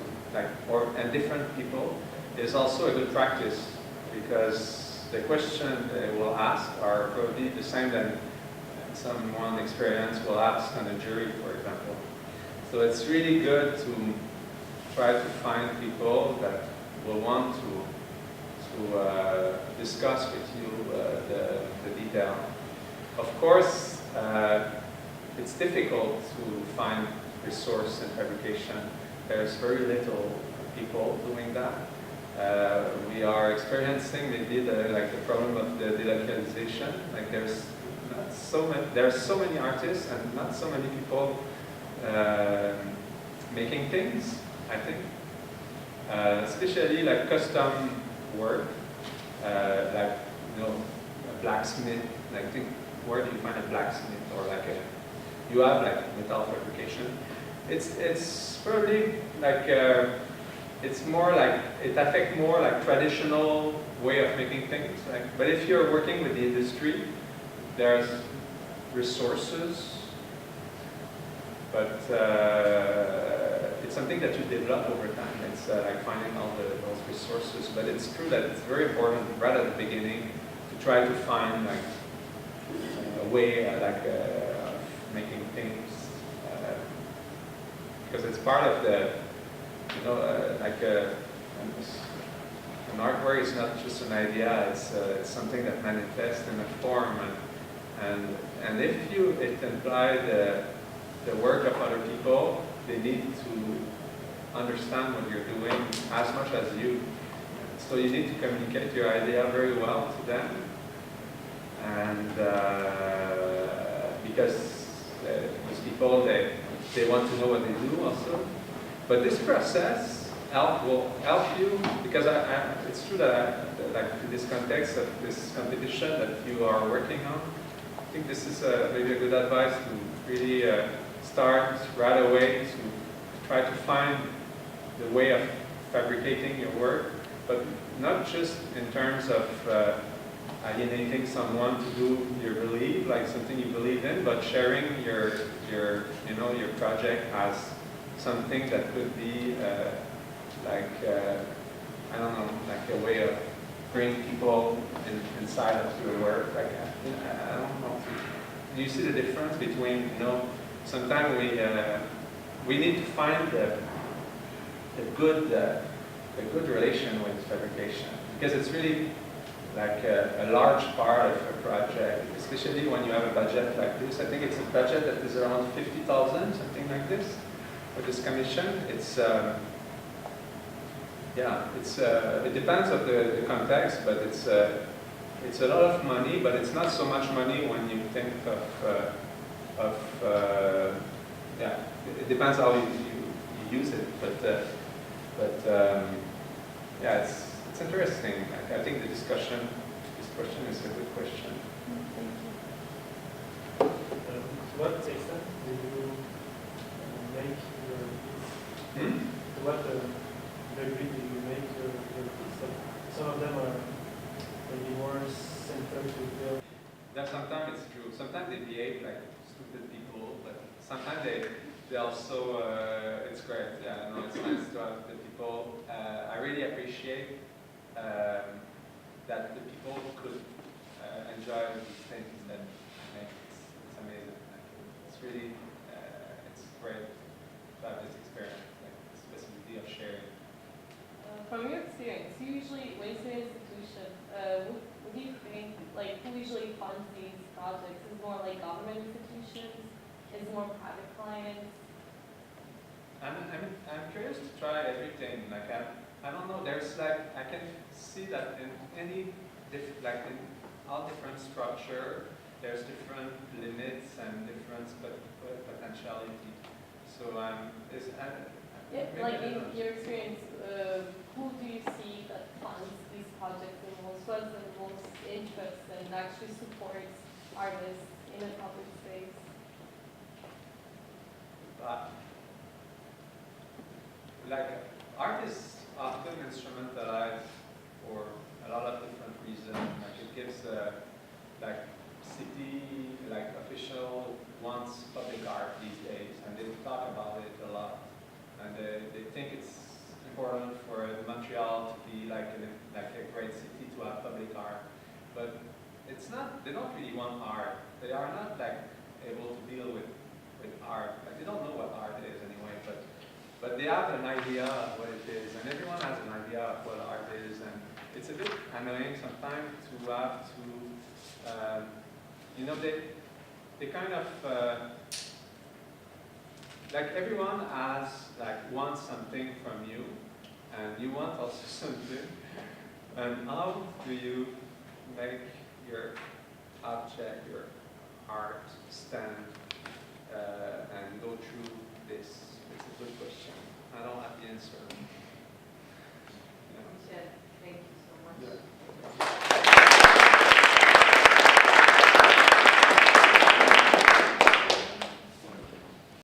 and different people, is also a good practice, because the question they will ask are probably the same that someone experienced will ask on a jury, for example. So it's really good to try to find people that will want to discuss with you the detail. Of course, it's difficult to find resource in fabrication. There's very little people doing that. We are experiencing maybe the problem of the delocalization. Like there's so many artists and not so many people making things, I think. Especially like custom work, like a blacksmith. Like where do you find a blacksmith, or you have like metal fabrication? It's probably like it's more like it affects more like traditional way of making things. But if you're working with the industry, there's resources, but it's something that you develop over time. It's like finding all those resources. But it's true that it's very important right at the beginning to try to find like a way of making things, because it's part of the, an artwork is not just an idea. It's something that manifests in a form, and if it implies the work of other people, they need to understand what you're doing as much as you. So you need to communicate your idea very well to them, and because these people, they want to know what they do also. But this process will help you, because it's true that in this context of this competition that you are working on, I think this is maybe a good advice to really start right away to try to find the way of fabricating your work, but not just in terms of alienating someone to do your belief, like something you believe in, but sharing your project as something that could be I don't know, like a way of bringing people inside of your work. I don't know. Do you see the difference between, sometimes we need to find the good relation with fabrication, because it's really like a large part of a project, especially when you have a budget like this. I think it's a budget that is around 50,000, something like this, for this commission. It's it depends on the context, but it's a lot of money, but it's not so much money when you think it depends how you use it, it's interesting. I think this question is a good question. Thank you. To what extent do you make your piece? To what degree do you make your piece? Some of them are maybe more centered to build. That sometimes it's true. Sometimes they behave like stupid people, but sometimes they also, it's great. Yeah, no, it's nice to have the people. I really appreciate that the people could enjoy these things that I make. It's amazing. It's really, it's great to have this experience, this possibility of sharing. From your experience, you usually, when you say institution, what do you think, who usually funds these projects? Is it more like government institutions? Is it more private clients? I'm curious to try everything. I don't know. There's I can see that in any in all different structure, there's different limits and different potentiality. So in your experience, who do you see that funds these projects the most? What is the most interest and actually supports artists in a public space? Artists often instrumentalize for a lot of different reasons. It gives city, official want wants public art these days, and they talk about it a lot. And they think it's important for Montreal to be like a great city to have public art. But it's not, they don't really want art. They are not like able to deal with art. Like, they don't know what art is anyway, but they have an idea of what it is, and everyone has an idea of what art is, and it's a bit annoying sometimes to have to, you know, they kind of, like everyone wants something from you, and you want also something, and how do you make your object, your art stand and go through this? It's a good question.